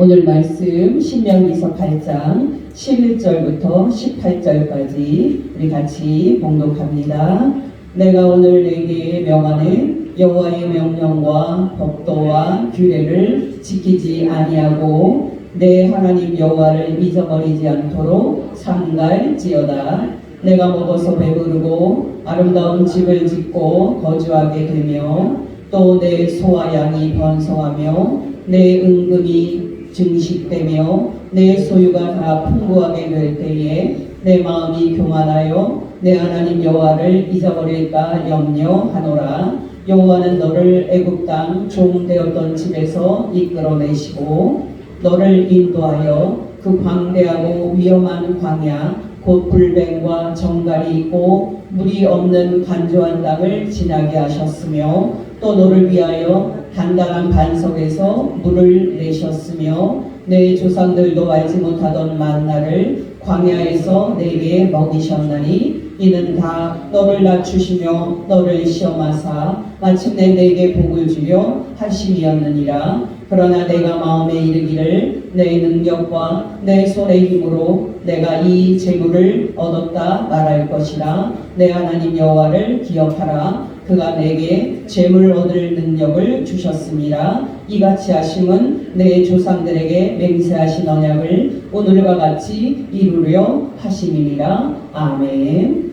오늘 말씀 신명기서 8장 11절부터 18절까지 우리 같이 봉독합니다. 내가 오늘 내게 명하는 여호와의 명령과 법도와 규례를 지키지 아니하고 내 하나님 여호와를 잊어버리지 않도록 삼갈지어다. 내가 먹어서 배부르고 아름다운 집을 짓고 거주하게 되며 또 내 소와 양이 번성하며 내 은금이 증식되며 내 소유가 다 풍부하게 될 때에 내 마음이 교만하여 내 하나님 여호와를 잊어버릴까 염려하노라. 여호와는 너를 애굽 땅 종 되었던 집에서 이끌어내시고 너를 인도하여 그 광대하고 위험한 광야 곧 불뱀과 정갈이 있고 물이 없는 간조한 땅을 지나게 하셨으며 또 너를 위하여 단단한 반석에서 물을 내셨으며 내 조상들도 알지 못하던 만나를 광야에서 내게 먹이셨나니 이는 다 너를 낮추시며 너를 시험하사 마침내 내게 복을 주려 하심이었느니라. 그러나 내가 마음에 이르기를 내 능력과 내 손의 힘으로 내가 이 재물을 얻었다 말할 것이라. 내 하나님 여호와를 기억하라. 그가 내게 재물 얻을 능력을 주셨습니다. 이같이 하심은 내 조상들에게 맹세하신 언약을 오늘과 같이 이루려 하심이니라. 아멘.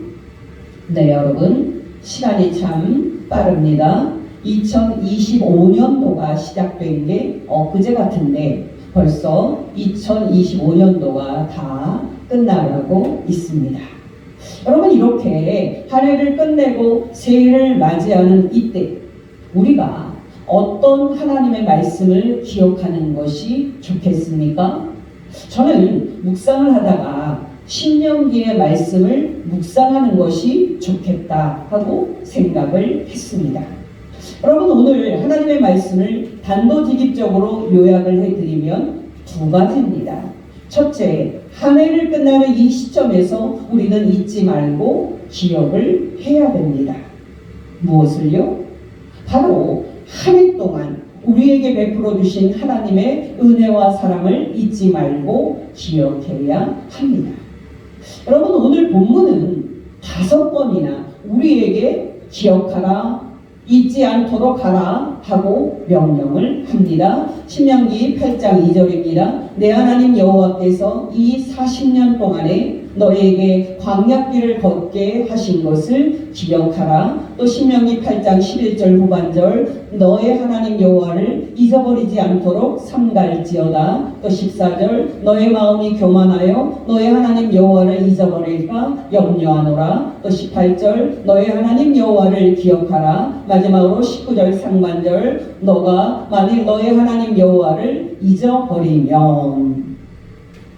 네, 여러분, 시간이 참 빠릅니다. 2025년도가 시작된 게 엊그제 같은데 벌써 2025년도가 다 끝나가고 있습니다. 여러분, 이렇게 한 해를 끝내고 새해를 맞이하는 이때 우리가 어떤 하나님의 말씀을 기억하는 것이 좋겠습니까? 저는 묵상을 하다가 신명기의 말씀을 묵상하는 것이 좋겠다 하고 생각을 했습니다. 여러분, 오늘 하나님의 말씀을 단도직입적으로 요약을 해드리면 두 가지입니다. 첫째, 한 해를 끝나는 이 시점에서 우리는 잊지 말고 기억을 해야 됩니다. 무엇을요? 바로 한 해 동안 우리에게 베풀어 주신 하나님의 은혜와 사랑을 잊지 말고 기억해야 합니다. 여러분, 오늘 본문은 5번이나 우리에게 기억하라, 잊지 않도록 하라 하고 명령을 합니다. 신명기 8장 2절입니다. 내 하나님 여호와께서 이 40년 동안에 너에게 광야길을 걷게 하신 것을 기억하라. 또 신명기 8장 11절 후반절 너의 하나님 여호와를 잊어버리지 않도록 삼갈지어다. 또 14절 너의 마음이 교만하여 너의 하나님 여호와를 잊어버릴까 염려하노라. 또 18절 너의 하나님 여호와를 기억하라. 마지막으로 19절 상반절 너가 만일 너의 하나님 여호와를 잊어버리면.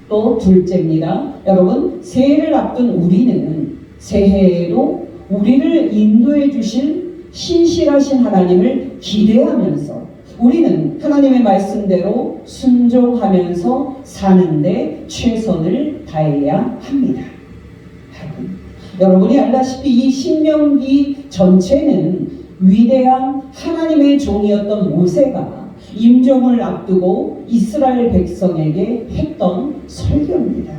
또 둘째입니다. 여러분, 새해를 앞둔 우리는 새해에도 우리를 인도해 주실 신실하신 하나님을 기대하면서 우리는 하나님의 말씀대로 순종하면서 사는데 최선을 다해야 합니다. 여러분이 알다시피 이 신명기 전체는 위대한 하나님의 종이었던 모세가 임종을 앞두고 이스라엘 백성에게 했던 설교입니다.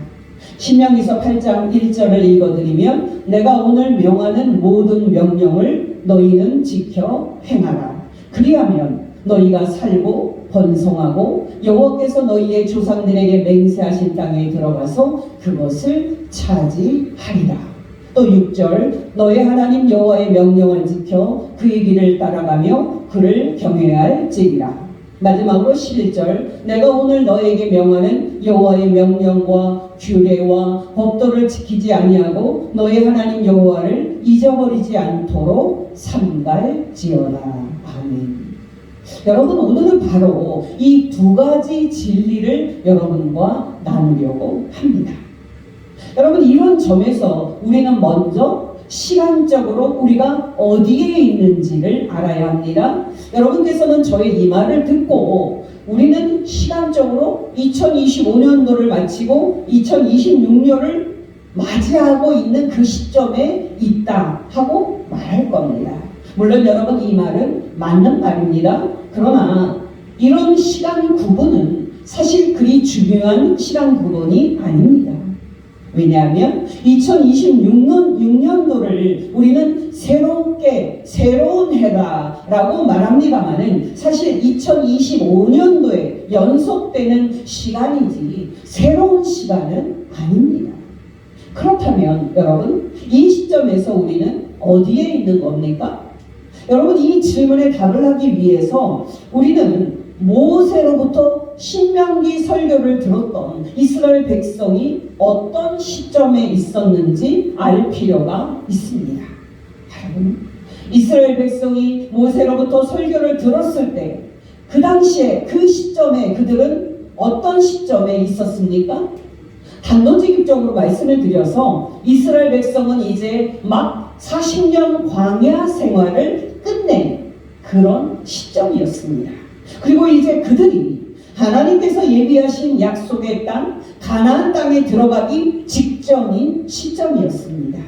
신명기서 8장 1절을 읽어드리면 내가 오늘 명하는 모든 명령을 너희는 지켜 행하라. 그리하면 너희가 살고 번성하고 여호와께서 너희의 조상들에게 맹세하신 땅에 들어가서 그것을 차지하리라. 또 6절 너의 하나님 여호와의 명령을 지켜 그의 길을 따라가며 그를 경외할지니라. 마지막으로 11절 내가 오늘 너에게 명하는 여호와의 명령과 규례와 법도를 지키지 아니하고 너의 하나님 여호와를 잊어버리지 않도록 삼갈지어다. 아멘. 여러분, 오늘은 바로 이 두 가지 진리를 여러분과 나누려고 합니다. 여러분, 이런 점에서 우리는 먼저 시간적으로 우리가 어디에 있는지를 알아야 합니다. 여러분께서는 저의 이 말을 듣고 우리는 시간적으로 2025년도를 마치고 2026년을 맞이하고 있는 그 시점에 있다 하고 말할 겁니다. 물론 여러분, 이 말은 맞는 말입니다. 그러나 이런 시간 구분은 사실 중요한 시간 구분이 아닙니다. 왜냐하면 2026년도를 우리는 새로운 해라라고 말합니다만은 사실 2025년도에 연속되는 시간이지 새로운 시간은 아닙니다. 그렇다면 여러분, 이 시점에서 우리는 어디에 있는 겁니까? 여러분, 이 질문에 답을 하기 위해서 우리는 모세로부터 신명기 설교를 들었던 이스라엘 백성이 어떤 시점에 있었는지 알 필요가 있습니다. 여러분, 이스라엘 백성이 모세로부터 설교를 들었을 때 그 당시에 그 시점에 그들은 어떤 시점에 있었습니까? 단도직입적으로 말씀을 드려서 이스라엘 백성은 이제 막 40년 광야 생활을 끝낸 그런 시점이었습니다. 그리고 이제 그들이 하나님께서 예비하신 약속의 땅 가나안 땅에 들어가기 직전인 시점이었습니다.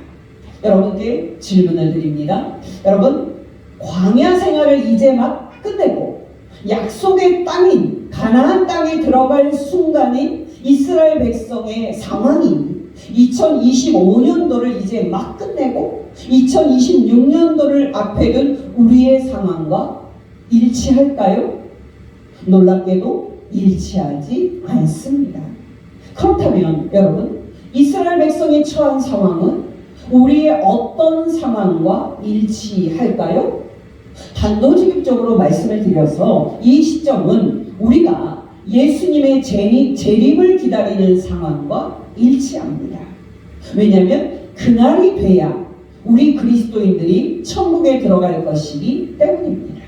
여러분께 질문을 드립니다. 여러분, 광야 생활을 이제 막 끝내고 약속의 땅인 가나안 땅에 들어갈 순간인 이스라엘 백성의 상황이 2025년도를 이제 막 끝내고 2026년도를 앞에 둔 우리의 상황과 일치할까요? 놀랍게도 일치하지 않습니다. 그렇다면 여러분, 이스라엘 백성이 처한 상황은 우리의 어떤 상황과 일치할까요? 단도직입적으로 말씀을 드려서 이 시점은 우리가 예수님의 재림을 기다리는 상황과 일치합니다. 왜냐하면 그날이 돼야 우리 그리스도인들이 천국에 들어갈 것이기 때문입니다.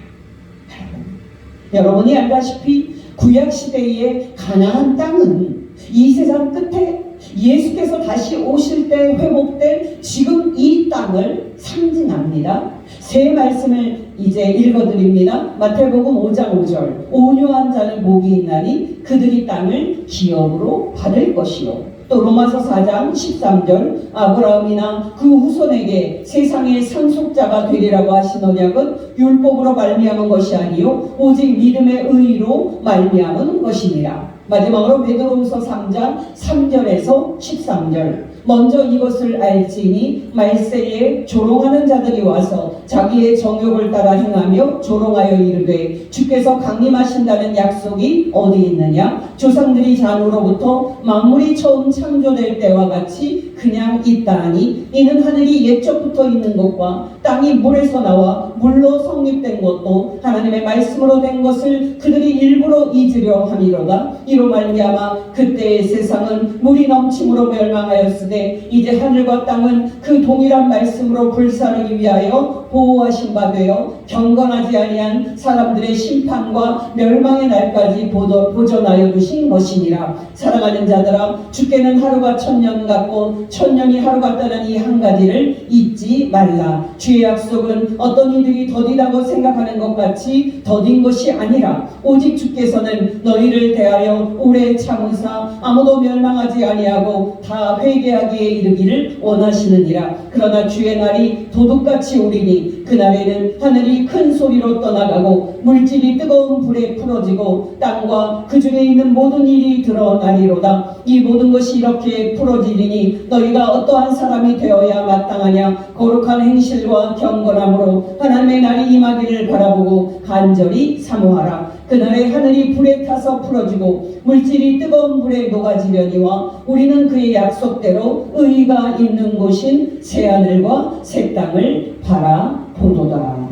여러분이 알다시피 구약시대의 가나안 땅은 이 세상 끝에 예수께서 다시 오실 때 회복될 지금 이 땅을 상징합니다. 세 말씀을 이제 읽어드립니다. 마태복음 5장 5절, 온유한 자는 복이 있나니 그들이 땅을 기업으로 받을 것이요. 또 로마서 4장 13절, 아브라함이나 그 후손에게 세상의 상속자가 되리라고 하신 언약은 율법으로 말미암은 것이 아니요 오직 믿음의 의로 말미암은 것이니라. 마지막으로 베드로후서 3장 3절에서 13절, 먼저 이것을 알지니 말세에 조롱하는 자들이 와서 자기의 정욕을 따라 행하며 조롱하여 이르되 주께서 강림하신다는 약속이 어디 있느냐? 조상들이 잔으로부터 만물이 처음 창조될 때와 같이 그냥 있다하니 이는 하늘이 옛적부터 있는 것과 땅이 물에서 나와 물로 성립된 것도 하나님의 말씀으로 된 것을 그들이 일부러 잊으려 함이로다. 이로 말미암아 그때의 세상은 물이 넘침으로 멸망하였으되 이제 하늘과 땅은 그 동일한 말씀으로 불사르기 위하여 보호하신 바 되어 경건하지 아니한 사람들의 심판과 멸망의 날까지 보존하여 두신 것이니라. 사랑하는 자들아, 주께는 하루가 천년 같고 천년이 하루 같다는 이 한 가지를 잊지 말라. 주의 약속은 어떤 이들이 더디다고 생각하는 것 같이 더딘 것이 아니라 오직 주께서는 너희를 대하여 오래 참으사 아무도 멸망하지 아니하고 다 회개하기에 이르기를 원하시느니라. 그러나 주의 날이 도둑같이 오리니 그날에는 하늘이 큰 소리로 떠나가고 물질이 뜨거운 불에 풀어지고 땅과 그 중에 있는 모든 일이 드러나리로다. 이 모든 것이 이렇게 풀어지리니 너희가 어떠한 사람이 되어야 마땅하냐? 거룩한 행실과 경건함으로 하나님의 날이 임하기를 바라보고 간절히 사모하라. 그날에 하늘이 불에 타서 풀어지고 물질이 뜨거운 불에 녹아지려니와 우리는 그의 약속대로 의가 있는 곳인 새하늘과 새 땅을 바라보도다.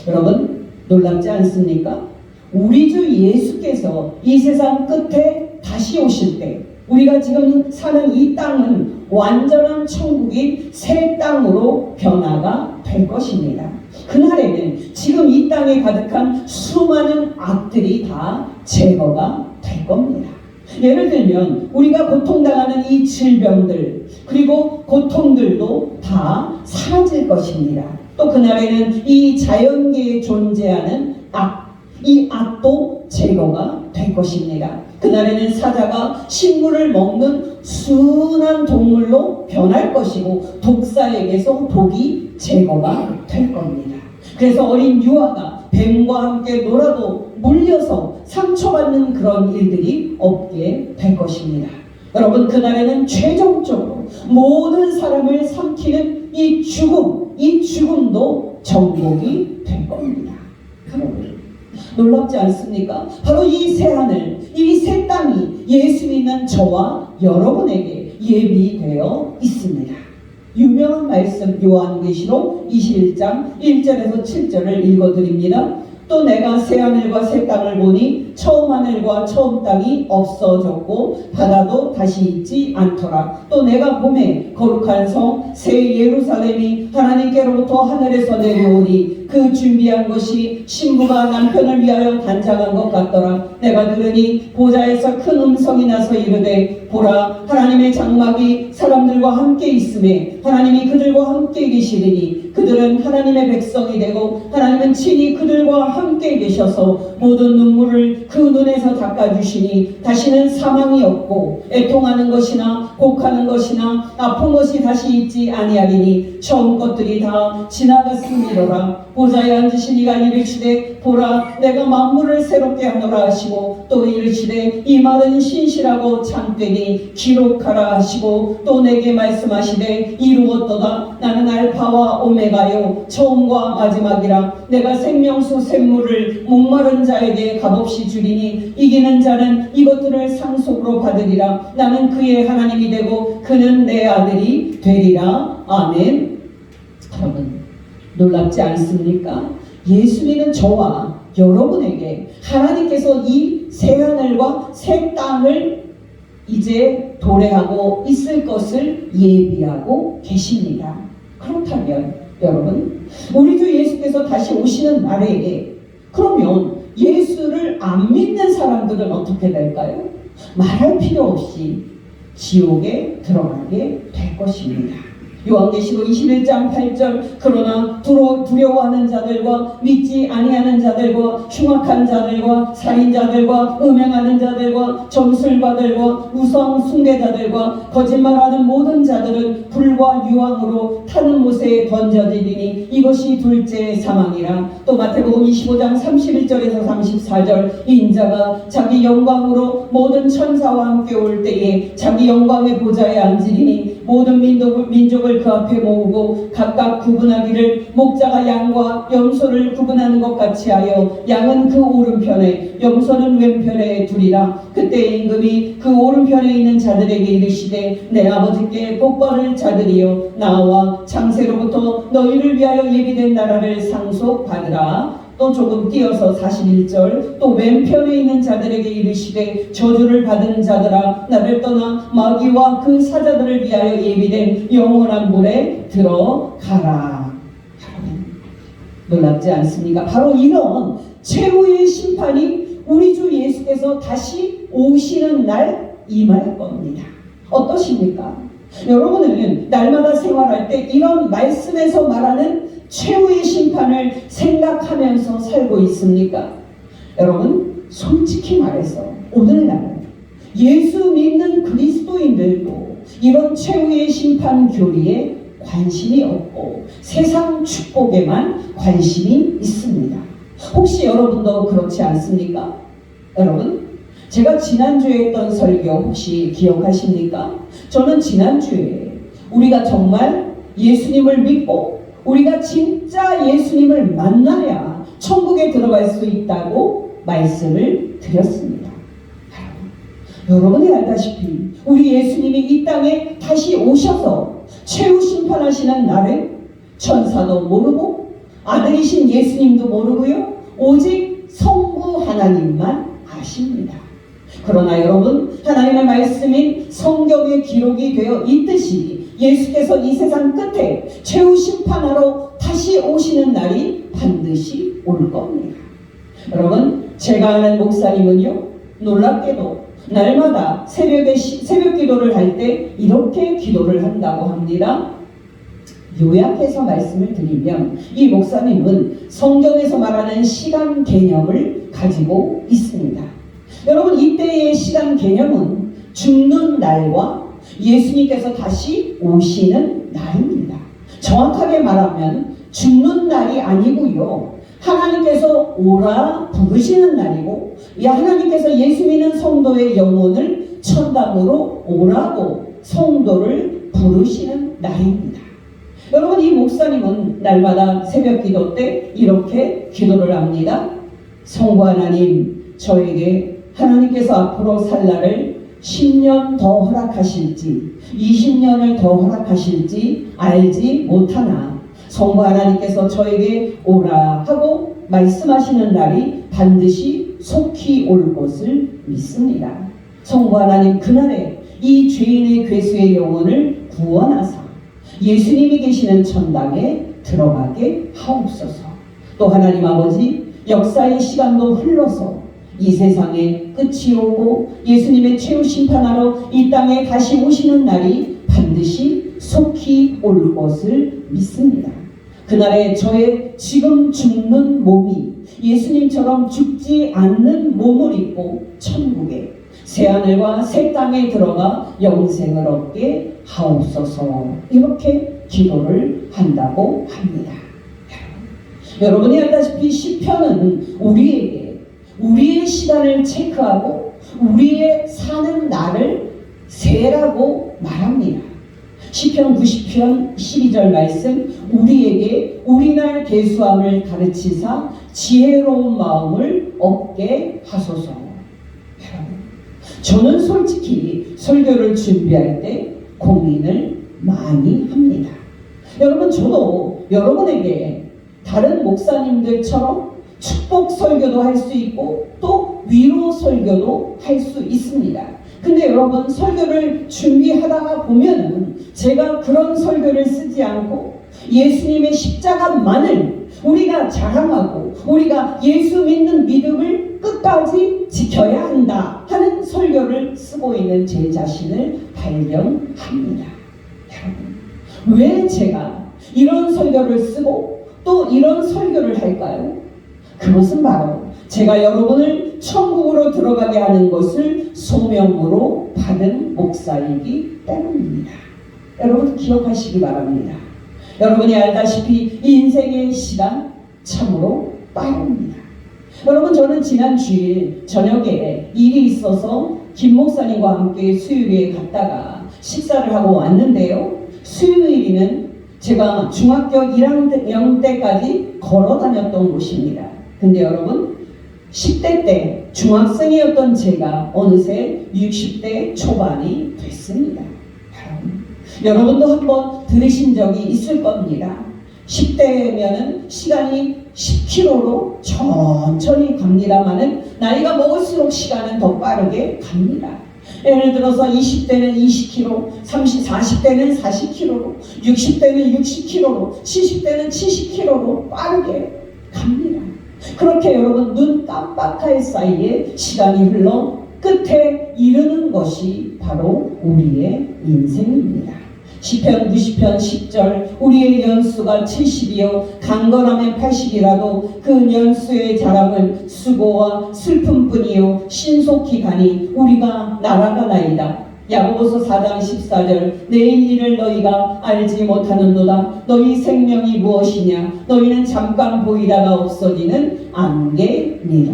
여러분, 놀랍지 않습니까? 우리 주 예수께서 이 세상 끝에 다시 오실 때 우리가 지금 사는 이 땅은 완전한 천국인 새 땅으로 변화가 될 것입니다. 그날에는 지금 이 땅에 가득한 수많은 악들이 다 제거가 될 겁니다. 예를 들면 우리가 고통당하는 이 질병들 그리고 고통들도 다 사라질 것입니다. 또 그날에는 이 자연계에 존재하는 이 악도 제거가 될 것입니다. 그날에는 사자가 식물을 먹는 순한 동물로 변할 것이고 독사에게서 독이 제거가 될 겁니다. 그래서 어린 유아가 뱀과 함께 놀아도 물려서 상처받는 그런 일들이 없게 될 것입니다. 여러분, 그날에는 최종적으로 모든 사람을 삼키는 이 죽음도 정복이 될 겁니다. 여러분, 놀랍지 않습니까? 바로 이 새하늘, 이 새 땅이 예수 믿는 저와 여러분에게 예비되어 있습니다. 유명한 말씀 요한계시록 21장 1절에서 7절을 읽어드립니다. 또 내가 새하늘과 새 땅을 보니 처음 하늘과 처음 땅이 없어졌고 바다도 다시 있지 않더라. 또 내가 보매 거룩한 성 새 예루살렘이 하나님께로부터 하늘에서 내려오니 그 준비한 것이 신부가 남편을 위하여 단장한 것 같더라. 내가 들으니 보좌에서 큰 음성이 나서 이르되 보라, 하나님의 장막이 사람들과 함께 있음에 하나님이 그들과 함께 계시리니 그들은 하나님의 백성이 되고 하나님은 친히 그들과 함께 계셔서 모든 눈물을 그 눈에서 닦아주시니 다시는 사망이 없고 애통하는 것이나 곡하는 것이나 아픈 것이 다시 있지 아니하리니 처음 것들이 다 지나갔음이로라. 보좌에 앉으신 이가 이르시되 보라, 내가 만물을 새롭게 하노라 하시고 또 이르시되 이 말은 신실하고 참되니 기록하라 하시고 또 내게 말씀하시되 이루었도다. 나는 알파와 오메가요 처음과 마지막이라. 내가 생명수 샘물을 목마른 자에게 값없이 주리니 이기는 자는 이것들을 상속으로 받으리라. 나는 그의 하나님이 되고 그는 내 아들이 되리라. 아멘. 여러분, 놀랍지 않습니까? 예수 믿는 저와 여러분에게 하나님께서 이 새하늘과 새 땅을 이제 도래하고 있을 것을 예비하고 계십니다. 그렇다면 여러분, 우리 주 예수께서 다시 오시는 날에 그러면 예수를 안 믿는 사람들은 어떻게 될까요? 말할 필요 없이 지옥에 들어가게 될 것입니다. 요한계시록 21장 8절 그러나 두려워하는 자들과 믿지 아니하는 자들과 흉악한 자들과 살인자들과 음행하는 자들과 점술가들과 우상 숭배자들과 거짓말하는 모든 자들은 불과 유황으로 타는 못에 던져지리니 이것이 둘째 사망이라. 또 마태복음 25장 31절에서 34절 인자가 자기 영광으로 모든 천사와 함께 올 때에 자기 영광의 보좌에 앉으리니 모든 민족을 그 앞에 모으고 각각 구분하기를 목자가 양과 염소를 구분하는 것 같이 하여 양은 그 오른편에 염소는 왼편에 두리라. 그때 임금이 그 오른편에 있는 자들에게 이르시되 내 아버지께 복받을 자들이여 나와 창세로부터 너희를 위하여 예비된 나라를 상속받으라. 또 조금 띄어서 41절 또 왼편에 있는 자들에게 이르시되 저주를 받은 자들아 나를 떠나 마귀와 그 사자들을 위하여 예비된 영원한 물에 들어가라. 놀랍지 않습니까? 바로 이런 최후의 심판이 우리 주 예수께서 다시 오시는 날 임할 겁니다. 어떠십니까? 여러분은 날마다 생활할 때 이런 말씀에서 말하는 최후의 심판을 생각하면서 살고 있습니까? 여러분, 솔직히 말해서 오늘날 예수 믿는 그리스도인들도 이런 최후의 심판 교리에 관심이 없고 세상 축복에만 관심이 있습니다. 혹시 여러분도 그렇지 않습니까? 여러분, 제가 지난주에 했던 설교 혹시 기억하십니까? 저는 지난주에 우리가 정말 예수님을 믿고 우리가 진짜 예수님을 만나야 천국에 들어갈 수 있다고 말씀을 드렸습니다. 여러분이 알다시피 우리 예수님이 이 땅에 다시 오셔서 최후 심판하시는 날에 천사도 모르고 아들이신 예수님도 모르고요, 오직 성부 하나님만 아십니다. 그러나 여러분, 하나님의 말씀인 성경에 기록이 되어 있듯이 예수께서 이 세상 끝에 최후 심판하러 다시 오시는 날이 반드시 올 겁니다. 여러분, 제가 아는 목사님은요, 놀랍게도 날마다 새벽 기도를 할 때 이렇게 기도를 한다고 합니다. 요약해서 말씀을 드리면 이 목사님은 성경에서 말하는 시간 개념을 가지고 있습니다. 여러분, 이때의 시간 개념은 죽는 날과 예수님께서 다시 오시는 날입니다. 정확하게 말하면 죽는 날이 아니고요, 하나님께서 오라 부르시는 날이고, 하나님께서 예수 믿는 성도의 영혼을 천당으로 오라고 성도를 부르시는 날입니다. 여러분, 이 목사님은 날마다 새벽 기도 때 이렇게 기도를 합니다. 성부 하나님, 저에게 하나님께서 앞으로 살 날을 10년 더 허락하실지 20년을 더 허락하실지 알지 못하나 성부 하나님께서 저에게 오라 하고 말씀하시는 날이 반드시 속히 올 것을 믿습니다. 성부 하나님, 그날에 이 죄인의 괴수의 영혼을 구원하사 예수님이 계시는 천당에 들어가게 하옵소서. 또 하나님 아버지, 역사의 시간도 흘러서 이 세상에 끝이 오고 예수님의 최후 심판하러 이 땅에 다시 오시는 날이 반드시 속히 올 것을 믿습니다. 그날에 저의 지금 죽는 몸이 예수님처럼 죽지 않는 몸을 입고 천국에 새하늘과 새 땅에 들어가 영생을 얻게 하옵소서. 이렇게 기도를 한다고 합니다. 여러분이 알다시피 시편은 우리의 시간을 체크하고 우리의 사는 날을 세라고 말합니다. 시편 90편 12절 말씀, 우리에게 우리날 계수함을 가르치사 지혜로운 마음을 얻게 하소서. 저는 솔직히 설교를 준비할 때 고민을 많이 합니다. 여러분, 저도 여러분에게 다른 목사님들처럼 축복 설교도 할 수 있고 또 위로 설교도 할 수 있습니다. 근데 여러분, 설교를 준비하다가 보면은 제가 그런 설교를 쓰지 않고 예수님의 십자가만을 우리가 자랑하고 우리가 예수 믿는 믿음을 끝까지 지켜야 한다 하는 설교를 쓰고 있는 제 자신을 발견합니다. 여러분, 왜 제가 이런 설교를 쓰고 또 이런 설교를 할까요? 그것은 바로 제가 여러분을 천국으로 들어가게 하는 것을 소명으로 받은 목사이기 때문입니다. 여러분, 기억하시기 바랍니다. 여러분이 알다시피 인생의 시간 참으로 빠릅니다. 여러분, 저는 지난 주일 저녁에 일이 있어서 김 목사님과 함께 수요일에 갔다가 식사를 하고 왔는데요. 수요일에는 제가 중학교 1학년 때까지 걸어 다녔던 곳입니다. 근데 여러분, 10대 때 중학생이었던 제가 어느새 60대 초반이 됐습니다. 여러분도 한번 들으신 적이 있을 겁니다. 10대면은 시간이 10km로 천천히 갑니다만은 나이가 먹을수록 시간은 더 빠르게 갑니다. 예를 들어서 20대는 20km, 40대는 40km로, 60대는 60km로, 70대는 70km로 빠르게 갑니다. 그렇게 여러분, 눈 깜빡할 사이에 시간이 흘러 끝에 이르는 것이 바로 우리의 인생입니다. 시편 90편 10절, 우리의 연수가 70이요 강건하면 80이라도 그 연수의 자랑은 수고와 슬픔뿐이요 신속히 가니 우리가 날아가나이다. 야고보서 4장 14절, 내일 일을 너희가 알지 못하는도다. 너희 생명이 무엇이냐? 너희는 잠깐 보이다가 없어지는 안개니라.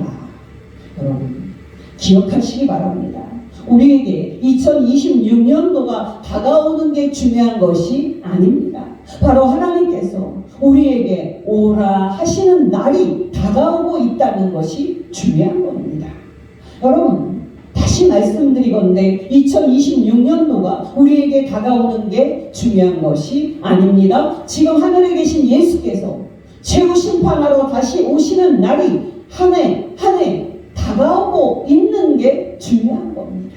여러분, 기억하시기 바랍니다. 우리에게 2026년도가 다가오는 게 중요한 것이 아닙니다. 바로 하나님께서 우리에게 오라 하시는 날이 다가오고 있다는 것이 중요한 겁니다. 여러분, 다시 말씀드리건대 2026년도가 우리에게 다가오는 게 중요한 것이 아닙니다. 지금 하늘에 계신 예수께서 최후 심판하러 다시 오시는 날이 한 해 다가오고 있는 게 중요한 겁니다.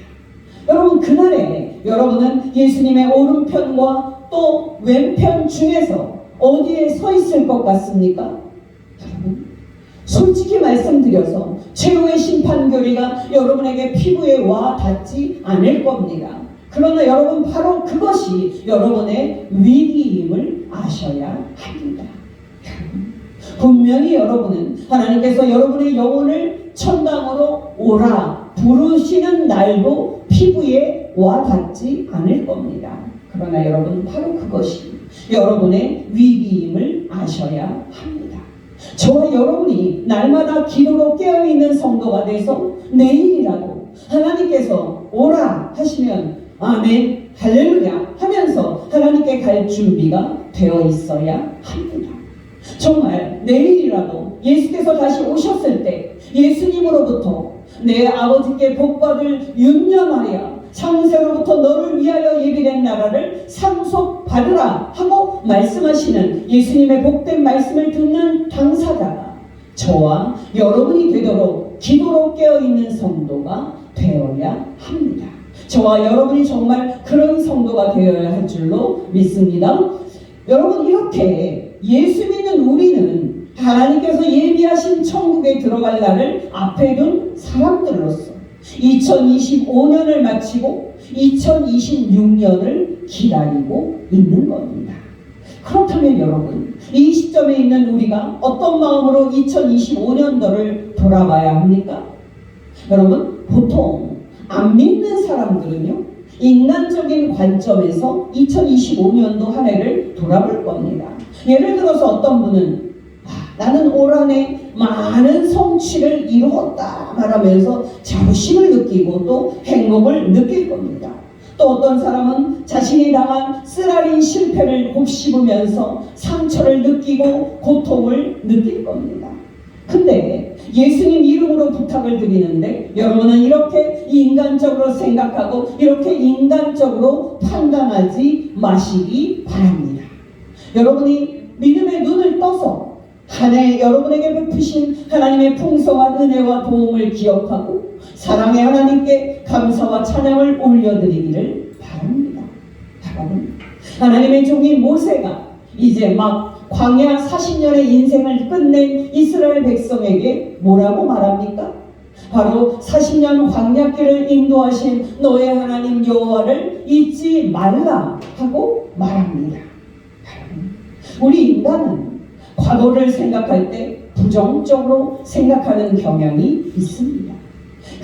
여러분, 그날에 여러분은 예수님의 오른편과 또 왼편 중에서 어디에 서 있을 것 같습니까? 여러분, 솔직히 말씀드려서 최후의 심판교리가 여러분에게 피부에 와 닿지 않을 겁니다. 그러나 여러분, 바로 그것이 여러분의 위기임을 아셔야 합니다. 분명히 여러분은 하나님께서 여러분의 영혼을 천당으로 오라 부르시는 날도 피부에 와 닿지 않을 겁니다. 그러나 여러분, 바로 그것이 여러분의 위기임을 아셔야 합니다. 저와 여러분이 날마다 기도로 깨어있는 성도가 돼서 내일이라도 하나님께서 오라 하시면 아멘 할렐루야 하면서 하나님께 갈 준비가 되어 있어야 합니다. 정말 내일이라도 예수께서 다시 오셨을 때 예수님으로부터 내 아버지께 복받을 윤념하여 창세로부터 너를 위하여 예비된 나라를 상속받으라 하고 말씀하시는 예수님의 복된 말씀을 듣는 당사자가 저와 여러분이 되도록 기도로 깨어있는 성도가 되어야 합니다. 저와 여러분이 정말 그런 성도가 되어야 할 줄로 믿습니다. 여러분, 이렇게 예수 믿는 우리는 하나님께서 예비하신 천국에 들어갈 날을 앞에 둔 사람들로서 2025년을 마치고 2026년을 기다리고 있는 겁니다. 그렇다면 여러분, 이 시점에 있는 우리가 어떤 마음으로 2025년도를 돌아봐야 합니까? 여러분, 보통 안 믿는 사람들은요, 인간적인 관점에서 2025년도 한 해를 돌아볼 겁니다. 예를 들어서 어떤 분은 나는 올 한 해 많은 성취를 이루었다 말하면서 자부심을 느끼고 또 행복을 느낄 겁니다. 또 어떤 사람은 자신이 당한 쓰라린 실패를 곱씹으면서 상처를 느끼고 고통을 느낄 겁니다. 근데 예수님 이름으로 부탁을 드리는데 여러분은 이렇게 인간적으로 생각하고 이렇게 인간적으로 판단하지 마시기 바랍니다. 여러분이 믿음의 눈을 떠서 한 해 여러분에게 베푸신 하나님의 풍성한 은혜와 도움을 기억하고 사랑의 하나님께 감사와 찬양을 올려드리기를 바랍니다. 여러분, 하나님의 종인 모세가 이제 막 광야 40년의 인생을 끝낸 이스라엘 백성에게 뭐라고 말합니까? 바로 40년 광야길을 인도하신 너의 하나님 여호와를 잊지 말라 하고 말합니다. 우리 인간은 과거를 생각할 때 부정적으로 생각하는 경향이 있습니다.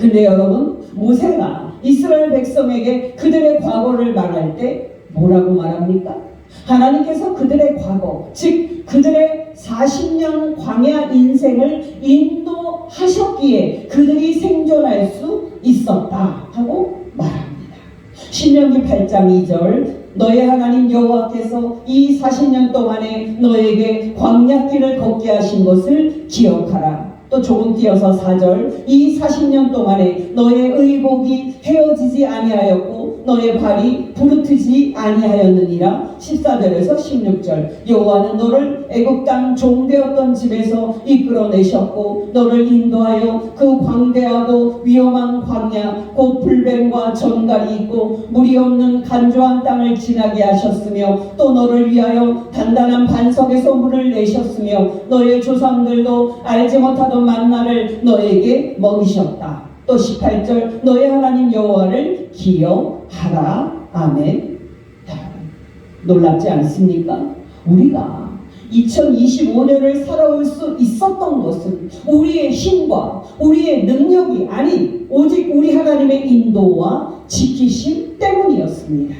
근데 여러분, 모세가 이스라엘 백성에게 그들의 과거를 말할 때 뭐라고 말합니까? 하나님께서 그들의 과거, 즉 그들의 40년 광야 인생을 인도하셨기에 그들이 생존할 수 있었다 하고 말합니다. 신명기 8장 2절, 너의 하나님 여호와께서 이 40년 동안에 너에게 광야길을 걷게 하신 것을 기억하라. 또 조금 띄어서 4절, 이 40년 동안에 너의 의복이 헤어지지 아니하였고 너의 발이 부르트지 아니하였느니라. 14절에서 16절, 여호와는 너를 애굽 땅 종되었던 집에서 이끌어내셨고 너를 인도하여 그 광대하고 위험한 광야 곧 불뱀과 전갈이 있고 물이 없는 간조한 땅을 지나게 하셨으며 또 너를 위하여 단단한 반석에서 물을 내셨으며 너의 조상들도 알지 못하던 만나를 너에게 먹이셨다. 또 18절, 너의 하나님 여호와를 기억하라. 아멘. 놀랍지 않습니까? 우리가 2025년을 살아올 수 있었던 것은 우리의 힘과 우리의 능력이 아닌 오직 우리 하나님의 인도와 지키심 때문이었습니다.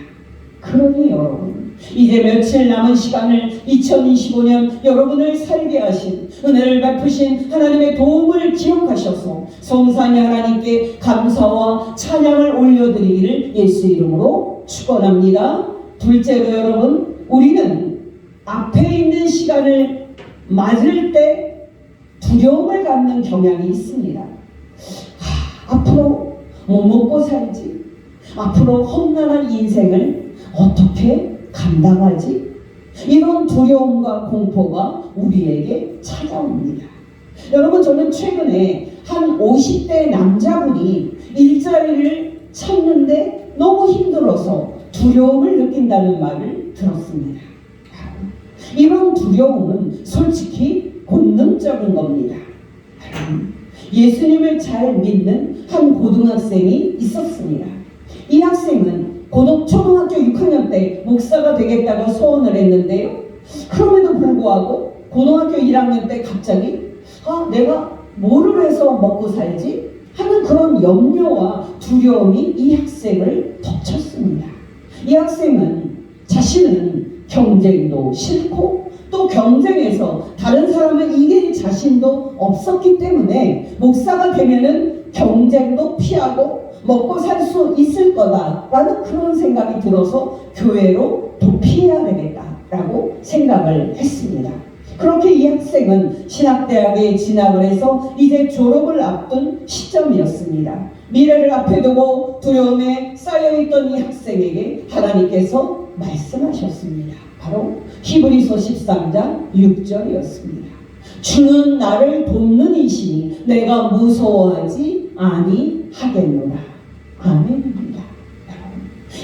그러니 여러분, 이제 며칠 남은 시간을 2025년 여러분을 살게 하신 은혜를 베푸신 하나님의 도움을 기억하셔서 성산의 하나님께 감사와 찬양을 올려드리기를 예수 이름으로 축원합니다. 둘째로 여러분, 우리는 앞에 있는 시간을 맞을 때 두려움을 갖는 경향이 있습니다. 앞으로 뭐 먹고 살지? 앞으로 험난한 인생을 어떻게 감당하지? 이런 두려움과 공포가 우리에게 찾아옵니다. 여러분, 저는 최근에 한 50대 남자분이 일자리를 찾는데 너무 힘들어서 두려움을 느낀다는 말을 들었습니다. 이런 두려움은 솔직히 본능적인 겁니다. 예수님을 잘 믿는 한 고등학생이 있었습니다. 이 학생은 초등학교 6학년 때 목사가 되겠다고 소원을 했는데요. 그럼에도 불구하고 고등학교 1학년 때 갑자기 내가 뭐를 해서 먹고 살지? 하는 그런 염려와 두려움이 이 학생을 덮쳤습니다. 이 학생은 자신은 경쟁도 싫고 또 경쟁에서 다른 사람을 이길 자신도 없었기 때문에 목사가 되면은 경쟁도 피하고 먹고 살 수 있을 거다라는 그런 생각이 들어서 교회로 도피해야 되겠다라고 생각을 했습니다. 그렇게 이 학생은 신학대학에 진학을 해서 이제 졸업을 앞둔 시점이었습니다. 미래를 앞에 두고 두려움에 쌓여있던 이 학생에게 하나님께서 말씀하셨습니다. 바로 히브리서 13장 6절이었습니다. 주는 나를 돕는 이시니 내가 무서워하지 아니하겠노라. 아멘입니다.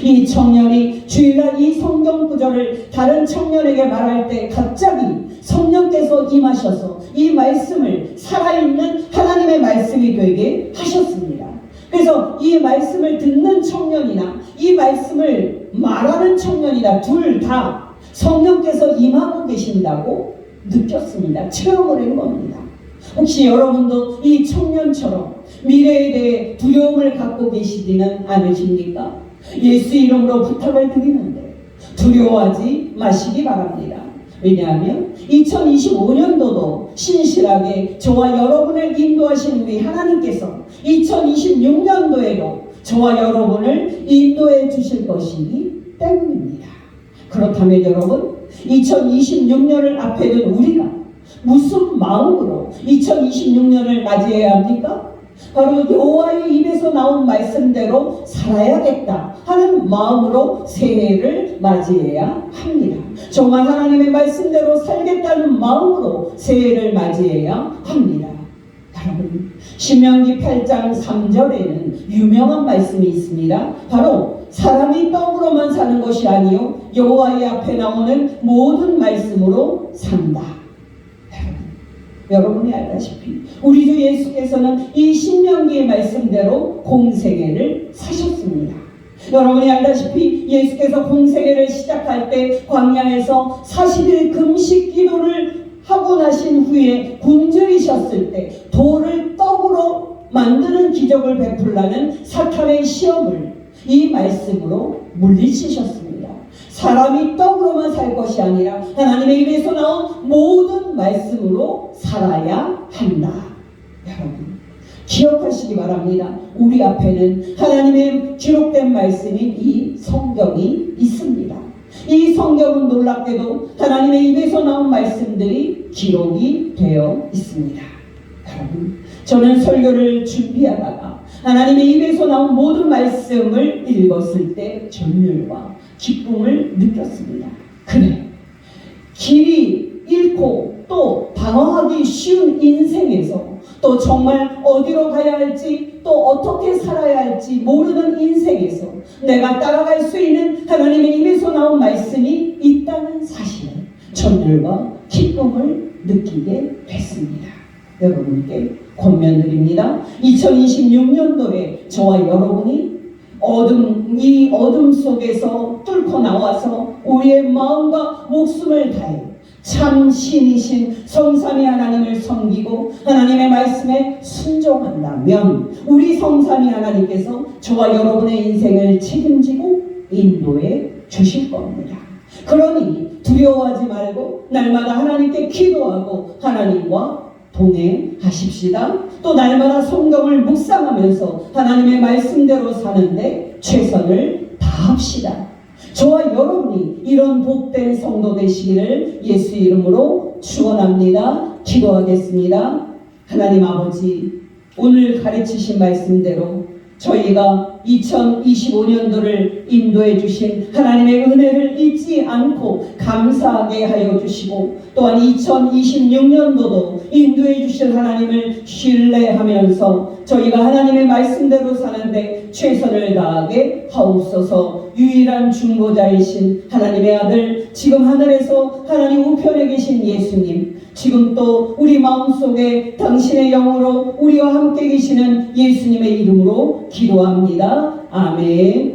이 청년이 주일날 이 성경 구절을 다른 청년에게 말할 때 갑자기 성령께서 임하셔서 이 말씀을 살아있는 하나님의 말씀이 되게 하셨습니다. 그래서 이 말씀을 듣는 청년이나 이 말씀을 말하는 청년이나 둘 다 성령께서 임하고 계신다고 느꼈습니다. 체험을 한 겁니다. 혹시 여러분도 이 청년처럼 미래에 대해 두려움을 갖고 계시지는 않으십니까? 예수 이름으로 부탁을 드리는데 두려워하지 마시기 바랍니다. 왜냐하면 2025년도도 신실하게 저와 여러분을 인도하신 우리 하나님께서 2026년도에도 저와 여러분을 인도해 주실 것이기 때문입니다. 그렇다면 여러분, 2026년을 앞에 둔 우리가 무슨 마음으로 2026년을 맞이해야 합니까? 바로 여호와의 입에서 나온 말씀대로 살아야겠다 하는 마음으로 새해를 맞이해야 합니다. 정말 하나님의 말씀대로 살겠다는 마음으로 새해를 맞이해야 합니다. 여러분, 신명기 8장 3절에는 유명한 말씀이 있습니다. 바로 사람이 떡으로만 사는 것이 아니요 여호와의 앞에 나오는 모든 말씀으로 산다. 여러분이 알다시피 우리 주 예수께서는 이 신명기의 말씀대로 공생애를 사셨습니다. 여러분이 알다시피 예수께서 공생애를 시작할 때 광야에서 40일 금식 기도를 하고 나신 후에 굶주리셨을 때 돌을 떡으로 만드는 기적을 베풀라는 사탄의 시험을 이 말씀으로 물리치셨습니다. 사람이 떡으로만 살 것이 아니라 하나님의 입에서 나온 모든 말씀으로 살아야 한다. 여러분, 기억하시기 바랍니다. 우리 앞에는 하나님의 기록된 말씀인 이 성경이 있습니다. 이 성경은 놀랍게도 하나님의 입에서 나온 말씀들이 기록이 되어 있습니다. 여러분, 저는 설교를 준비하다가 하나님의 입에서 나온 모든 말씀을 읽었을 때 전율과 기쁨을 느꼈습니다. 그래, 길이 잃고 또 방황하기 쉬운 인생에서 또 정말 어디로 가야 할지 또 어떻게 살아야 할지 모르는 인생에서 내가 따라갈 수 있는 하나님의 입에서 나온 말씀이 있다는 사실에 전율과 기쁨을 느끼게 됐습니다. 여러분께 권면드립니다. 2026년도에 저와 여러분이 이 어둠 속에서 뚫고 나와서 우리의 마음과 목숨을 다해 참 신이신 성삼위 하나님을 섬기고 하나님의 말씀에 순종한다면 우리 성삼위 하나님께서 저와 여러분의 인생을 책임지고 인도해 주실 겁니다. 그러니 두려워하지 말고 날마다 하나님께 기도하고 하나님과 동행하십시다. 또 날마다 성경을 묵상하면서 하나님의 말씀대로 사는데 최선을 다합시다. 저와 여러분이 이런 복된 성도 되시기를 예수 이름으로 축원합니다. 기도하겠습니다. 하나님 아버지, 오늘 가르치신 말씀대로 저희가 2025년도를 인도해 주신 하나님의 은혜를 잊지 않고 감사하게 하여 주시고 또한 2026년도도 인도해 주신 하나님을 신뢰하면서 저희가 하나님의 말씀대로 사는데 최선을 다하게 하옵소서. 유일한 중보자이신 하나님의 아들, 지금 하늘에서 하나님 우편에 계신 예수님, 지금 또 우리 마음속에 당신의 영으로 우리와 함께 계시는 예수님의 이름으로 기도합니다. 아멘.